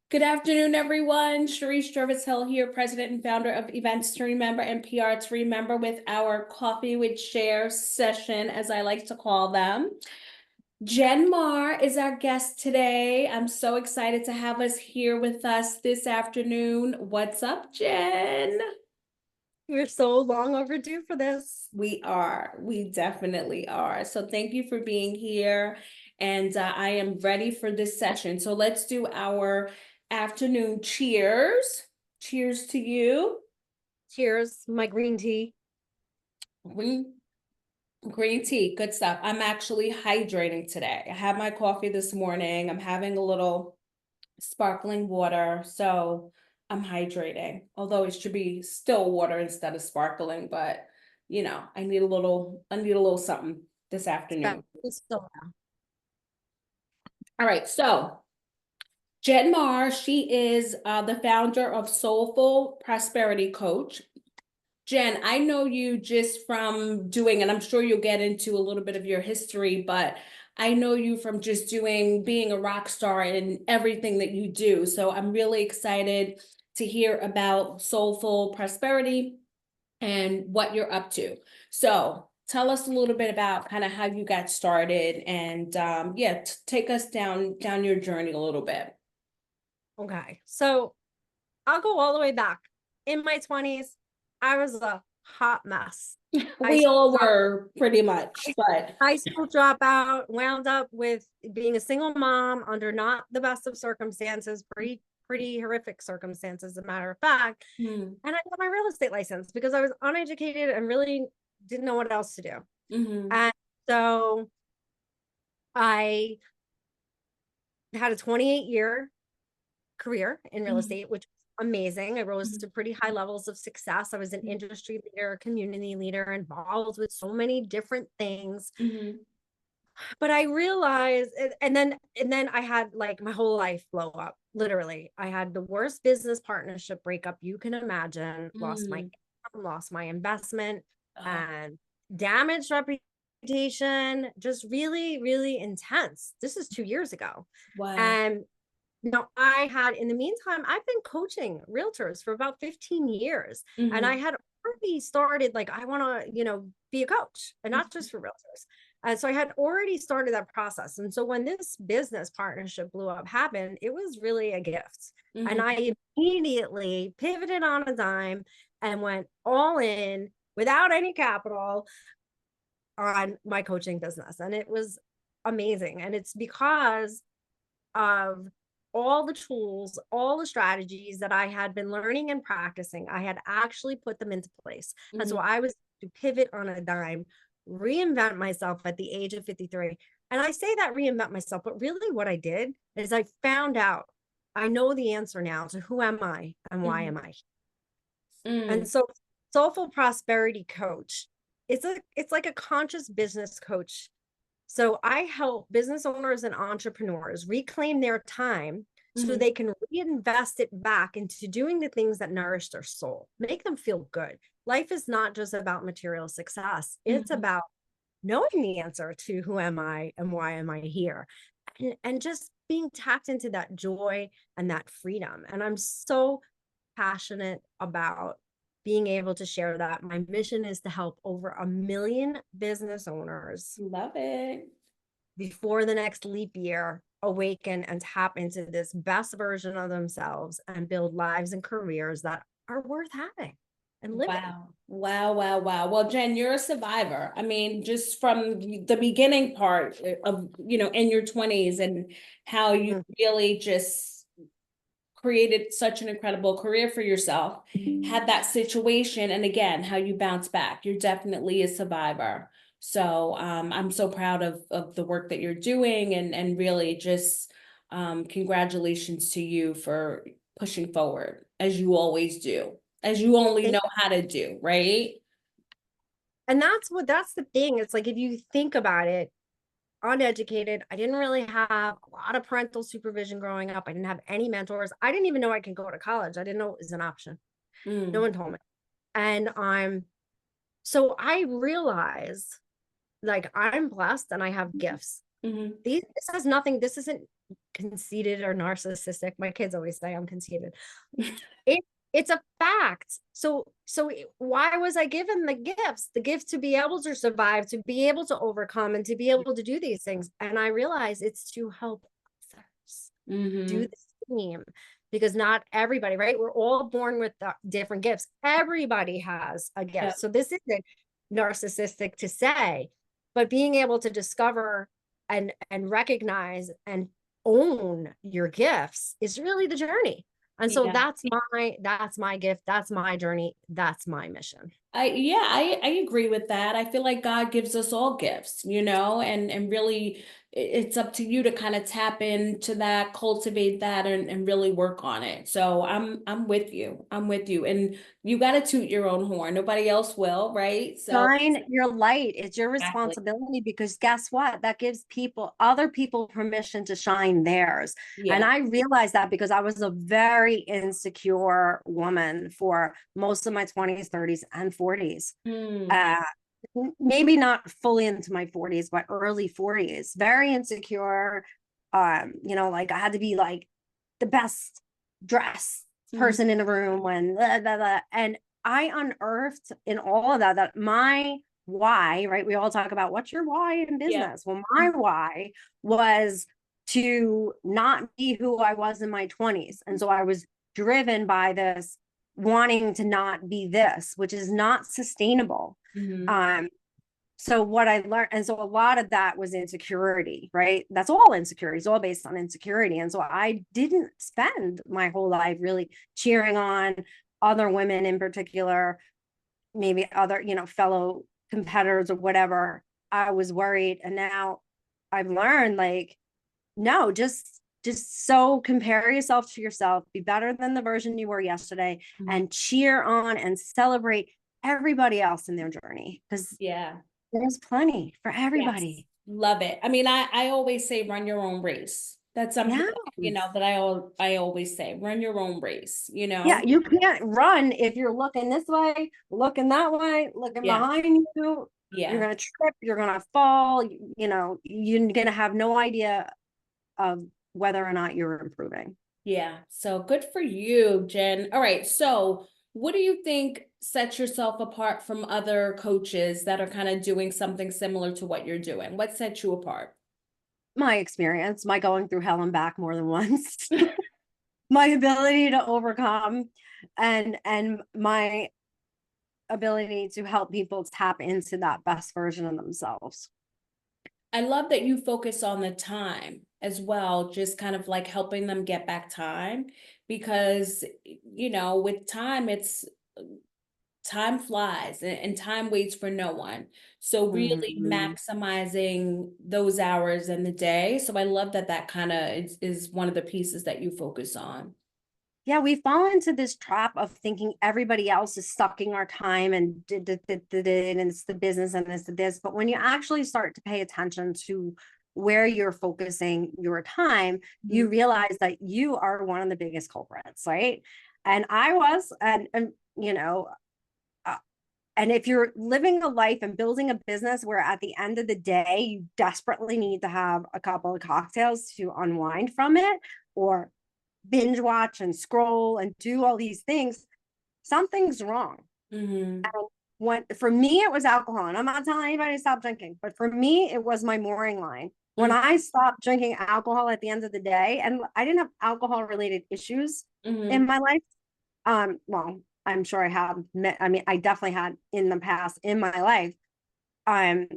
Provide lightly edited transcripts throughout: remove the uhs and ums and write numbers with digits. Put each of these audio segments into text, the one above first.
Good afternoon, everyone. Sharice Jervis-Hill here, president and founder of Events to Remember and PR to Remember with our Coffee with Cher session, as I like to call them. Jen Maher is our guest today. I'm so excited to have us here with us this afternoon. What's up, Jen? We're so long overdue for this. We are. We definitely are. So thank you for being here. And I am ready for this session. So let's do our afternoon cheers. Cheers to you. Cheers, my green tea. Green, green tea, good stuff. I'm actually hydrating today. I had my coffee this morning. I'm having a little sparkling water. So I'm hydrating, although it should be still water instead of sparkling, but I need a little something this afternoon. All right, so Jen Maher, she is the founder of Soulful Prosperity Coach. Jen, I know you just from doing, and I'm sure you'll get into a little bit of your history, but I know you from just being a rock star in everything that you do. So I'm really excited to hear about Soulful Prosperity and what you're up to. So tell us a little bit about kind of how you got started and yeah, take us down your journey a little bit. Okay, so I'll go all the way back. In my 20s, I was a hot mess. We all were pretty much, but High school dropout, wound up with being a single mom under not the best of circumstances, pretty horrific circumstances, as a matter of fact. And I got my real estate license because I was uneducated and really didn't know what else to do. And so I had a 28-year career in real estate, which was amazing. I rose to pretty high levels of success. I was an industry leader, community leader, involved with so many different things. But I realized, and then I had like my whole life blow up. Literally, I had the worst business partnership breakup you can imagine. Lost my income, lost my investment, and damaged reputation. Just really, really intense. This is 2 years ago. wow. And now I had, in the meantime, I've been coaching realtors for about 15 years. And I had already started, like, I want to, be a coach and not just for realtors. And so I had already started that process. And so when this business partnership blew up happened, it was really a gift. And I immediately pivoted on a dime and went all in without any capital on my coaching business. And it was amazing. And it's because of all the tools, all the strategies that I had been learning and practicing. I had actually put them into place. And so I was to pivot on a dime, reinvent myself at the age of 53. And I say that reinvent myself, but really what I did is I found out, I know the answer now to who am I and why am I here? And so Soulful Prosperity Coach, it's like a conscious business coach. So I help business owners and entrepreneurs reclaim their time so they can reinvest it back into doing the things that nourish their soul, make them feel good. Life is not just about material success. It's about knowing the answer to who am I and why am I here, and just being tapped into that joy and that freedom. And I'm so passionate about being able to share that. My mission is to help over 1 million business owners. Love it. Before the next leap year, awaken and tap into this best version of themselves and build lives and careers that are worth having and living. Wow. Well, Jen, you're a survivor. I mean, just from the beginning part of, in your 20s and how you really just created such an incredible career for yourself, had that situation, and again, how you bounce back. You're definitely a survivor. So I'm so proud of the work that you're doing, and really just congratulations to you for pushing forward as you always do, as you only know how to do, right? And that's the thing. It's like, if you think about it, uneducated, I didn't really have a lot of parental supervision growing up. I didn't have any mentors. I didn't even know I could go to college. I didn't know it was an option. No one told me. And so I realized, like, I'm blessed and I have gifts. This has nothing, this isn't conceited or narcissistic. My kids always say I'm conceited. It, it's a fact. So why was I given the gifts? The gift to be able to survive, to be able to overcome, and to be able to do these things. And I realize it's to help others do the same, because not everybody, right? We're all born with different gifts. Everybody has a gift. Yeah. So this isn't narcissistic to say, but being able to discover and recognize and own your gifts is really the journey. And so Yeah. that's my gift, that's my journey, that's my mission. I agree with that. I feel like God gives us all gifts, and really it's up to you to kind of tap into that, cultivate that, and really work on it. So I'm with you. I'm with you. And you got to toot your own horn. Nobody else will, right? So Shine your light. It's your exactly. responsibility, because guess what? That gives other people permission to shine theirs. And Yeah. I realized that because I was a very insecure woman for most of my 20s, 30s, and 40s. Mm, Uh, Maybe not fully into my 40s, but early 40s. Very insecure. Like I had to be like the best dressed mhm. person in the room when blah, blah, blah. And I unearthed in all of that my why, right? We all talk about what's your why in Yeah. business. Well, my why was to not be who I was in my 20s. And so I was driven by this wanting to not be this, which is not sustainable. Mhm. Um, so what I learned, and so a lot of that was insecurity, right? That's all insecurity, it's all based on insecurity. And so I didn't spend my whole life really cheering on other women in particular, maybe other, fellow competitors or whatever. I was worried. And now I've learned, like, no, just so compare yourself to yourself, be better than the version you were yesterday, Mhm. and cheer on and celebrate everybody else in their journey, because Yeah. there's plenty for Yes. everybody. Love it. I mean, I always say run your own race. That's something, Yeah. that I always say, run your own race. Yeah, you can't run if you're looking this way, looking that way, looking Yeah. behind you. You're Yeah. gonna trip, you're gonna fall, you're gonna have no idea of whether or not you're improving. Yeah. So good for you, Jen. All right. So what do you think sets yourself apart from other coaches that are kind of doing something similar to what you're doing? What sets you apart? My experience, my going through hell and back more than once, my ability to overcome, and my ability to help people tap into that best version of themselves. I love that you focus on the time as well, just kind of like helping them get back time because, with time, it's time flies and time waits for no one. So really Mhm. maximizing those hours in the day. So I love that that kind of is one of the pieces that you focus on. Yeah, we fall into this trap of thinking everybody else is sucking our time and and it's the business and it's the this. But when you actually start to pay attention to where you're focusing your time, you Mhm. realize that you are one of the biggest culprits, right? And I was, and uh, and if you're living a life and building a business where at the end of the day, you desperately need to have a couple of cocktails to unwind from it, or binge watch and scroll and do all these things, something's wrong. Mhm. And when for me it was alcohol, and I'm not telling anybody to stop drinking, but for me it was my mooring line. When Mhm. I stopped drinking alcohol at the end of the day, and I didn't have alcohol related issues in Mhm. my life. Well, I'm sure I have. I mean, I definitely had in the past in my life. Um,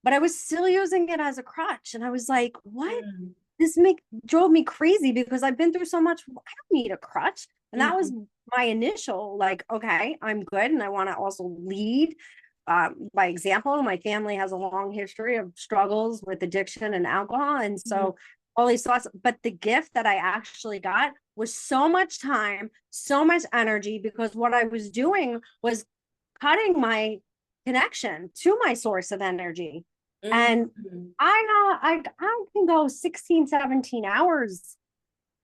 but I was still using it as a crutch, and I was like, "What? Mhm. This make drove me crazy because I've been through so much. I don't need a crutch." And that was Mhm. my initial, like, okay, I'm good. And I want to also lead by example. My family has a long history of struggles with addiction and alcohol. And Mhm. so all these thoughts, but the gift that I actually got was so much time, so much energy, because what I was doing was cutting my connection to my source of energy. And Mhm. I can go 16, 17 hours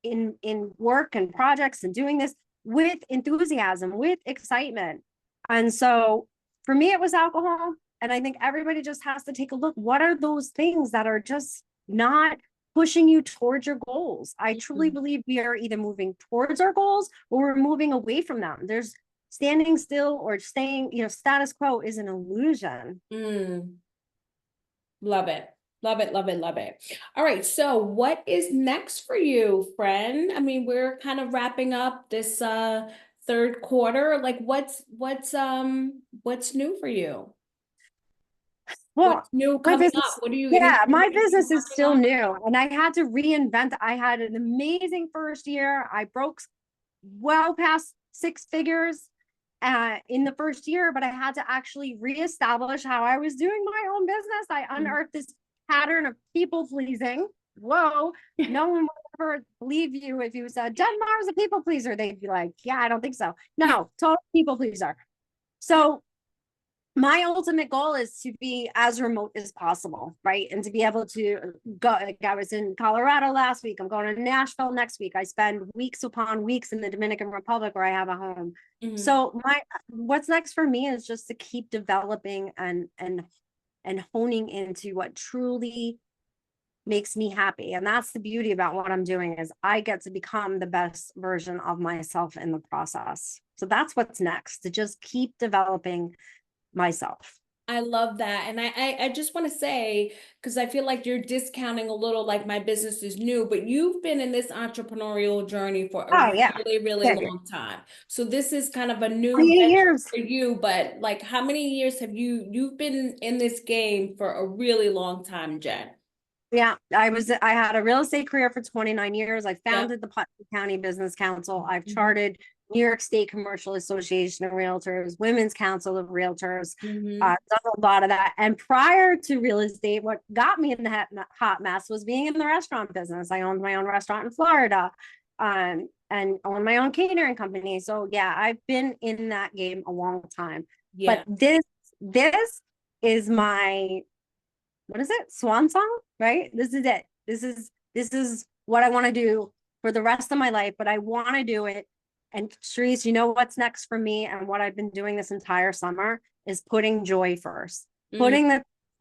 in work and projects and doing this with enthusiasm, with excitement. And so for me, it was alcohol. And I think everybody just has to take a look. What are those things that are just not pushing you towards your goals. I truly believe we are either moving towards our goals or we're moving away from them. There's standing still or staying, status quo is an illusion. Love it. Love it, love it, love it. All right. So what is next for you, friend? I mean, we're kind of wrapping up this third quarter. Like what's new for you? Well, What's new my coming business, up? What are you my business is working still on? new and I had to reinvent. I had an amazing first year. I broke well past six figures in the first year, but I had to actually reestablish how I was doing my own business. I unearthed this pattern of people pleasing. Whoa, no one would ever believe you if you said Jen Maher is a people pleaser. They'd be like, yeah, I don't think so. No, total people pleaser. So my ultimate goal is to be as remote as possible, right? And to be able to go, like I was in Colorado last week. I'm going to Nashville next week. I spend weeks upon weeks in the Dominican Republic where I have a home. So what's next for me is just to keep developing and honing into what truly makes me happy. And that's the beauty about what I'm doing is I get to become the best version of myself in the process. So that's what's next, to just keep developing myself. I love that. And I just want to say, because I feel like you're discounting a little, like my business is new, but you've been in this entrepreneurial journey for a really, really long time. So this is kind of a new venture for you, but like how many years have you've been in this game for a really long time, Jen? Yeah, I had a real estate career for 29 years. I founded the Putnam County Business Council. I've charted New York State Commercial Association of Realtors, Women's Council of Realtors, done a lot of that. And prior to real estate, what got me in the hot mess was being in the restaurant business. I owned my own restaurant in Florida, and owned my own catering company. So yeah, I've been in that game a long time. But this is my, what is it? Swan song, right? This is it. This is what I want to do for the rest of my life, but I want to do it. And Sharice, you know what's next for me and what I've been doing this entire summer is putting joy first, putting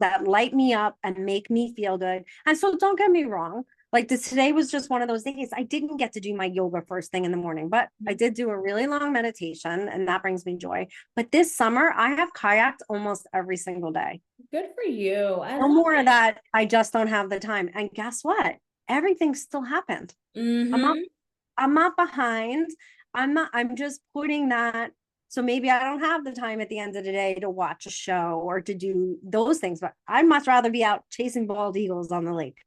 that light me up and make me feel good. And so don't get me wrong. Like today was just one of those days. I didn't get to do my yoga first thing in the morning, but I did do a really long meditation and that brings me joy. But this summer I have kayaked almost every single day. Good for you. No more of that. I just don't have the time. And guess what? Everything still happened. I'm not behind. I'm just putting that. So maybe I don't have the time at the end of the day to watch a show or to do those things, but I'd much rather be out chasing bald eagles on the lake.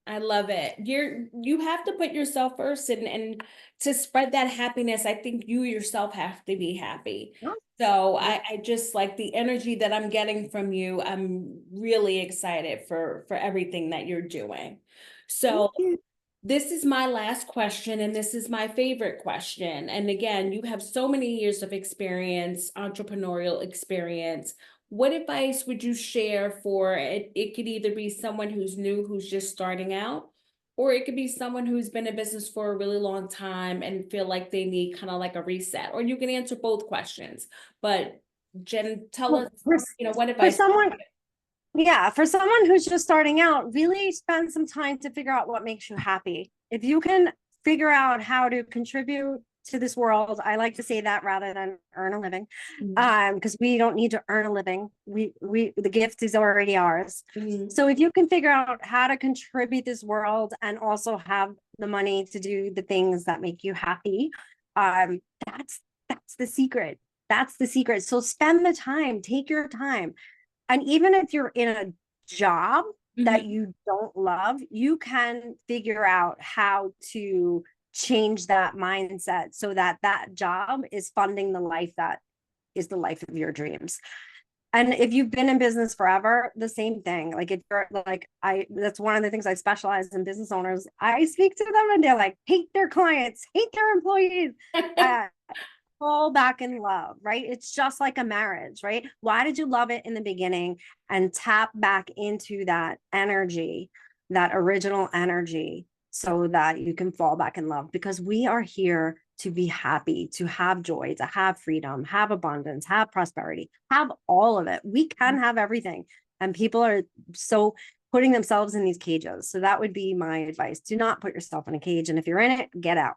I love it. You have to put yourself first and to spread that happiness, I think you yourself have to be happy. So I just like the energy that I'm getting from you. I'm really excited for everything that you're doing. So this is my last question, and this is my favorite question. And again, you have so many years of experience, entrepreneurial experience. What advice would you share for it? It could either be someone who's new, who's just starting out, or it could be someone who's been in business for a really long time and feel like they need kind of like a reset, or you can answer both questions. But Jen, tell us, what advice? For someone who's just starting out, really spend some time to figure out what makes you happy. If you can figure out how to contribute to this world, I like to say that rather than earn a living, because we don't need to earn a living. The gift is already ours. So if you can figure out how to contribute this world and also have the money to do the things that make you happy, that's the secret. That's the secret. So spend the time, take your time. And even if you're in a job that you don't love, you can figure out how to change that mindset so that that job is funding the life that is the life of your dreams. And if you've been in business forever, the same thing. Like if you're like, that's one of the things I specialize in business owners. I speak to them and they're like, hate their clients, hate their employees. Fall back in love, right? It's just like a marriage, right? Why did you love it in the beginning and tap back into that energy, that original energy, so that you can fall back in love? Because we are here to be happy, to have joy, to have freedom, have abundance, have prosperity, have all of it. We can have everything. And people are so putting themselves in these cages. So that would be my advice. Do not put yourself in a cage. And if you're in it, get out.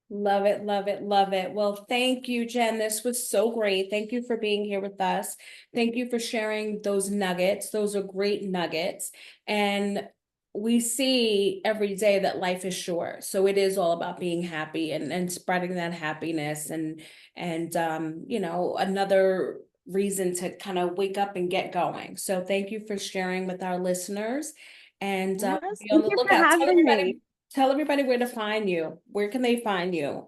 Love it, love it, love it. Well, thank you, Jen. This was so great. Thank you for being here with us. Thank you for sharing those nuggets. Those are great nuggets. And we see every day that life is short. So it is all about being happy and spreading that happiness and you know, another reason to kind of wake up and get going. So thank you for sharing with our listeners. And Yes, be on thank the you for lookout. having me. Tell everybody where to find you. Where can they find you?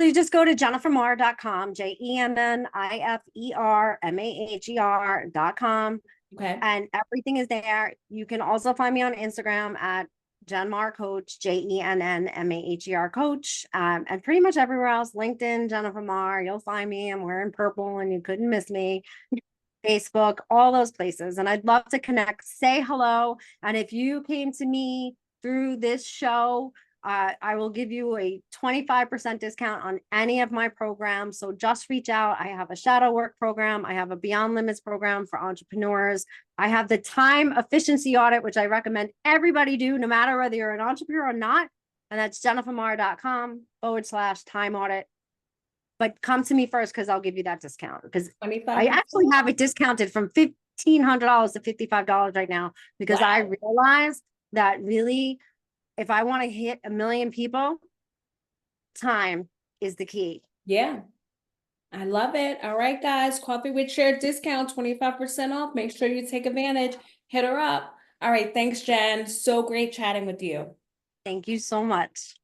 So you just go to jennifermaher.com, JenniferMaher.com, Okay. and everything is there. You can also find me on Instagram at Jen Maher Coach, JenNNMaher Coach, and pretty much everywhere else. LinkedIn, Jennifer Maher, you'll find me. I'm wearing purple and you couldn't miss me. Facebook, all those places. And I'd love to connect, say hello. And if you came to me through this show, I will give you a 25% discount on any of my programs. So just reach out. I have a shadow work program. I have a Beyond Limits program for entrepreneurs. I have the time efficiency audit, which I recommend everybody do, no matter whether you're an entrepreneur or not. And that's jennifermaher.com/time audit. But come to me first because I'll give you that discount, because I 25%. actually have it discounted from $1,500 to $55 right now, because I Wow. realized that really, if I want to hit 1 million people, time is the key. Yeah. I love it. All right, guys. Coffee with Cher discount, 25% off. Make sure you take advantage. Hit her up. All right. Thanks, Jen. So great chatting with you. Thank you so much.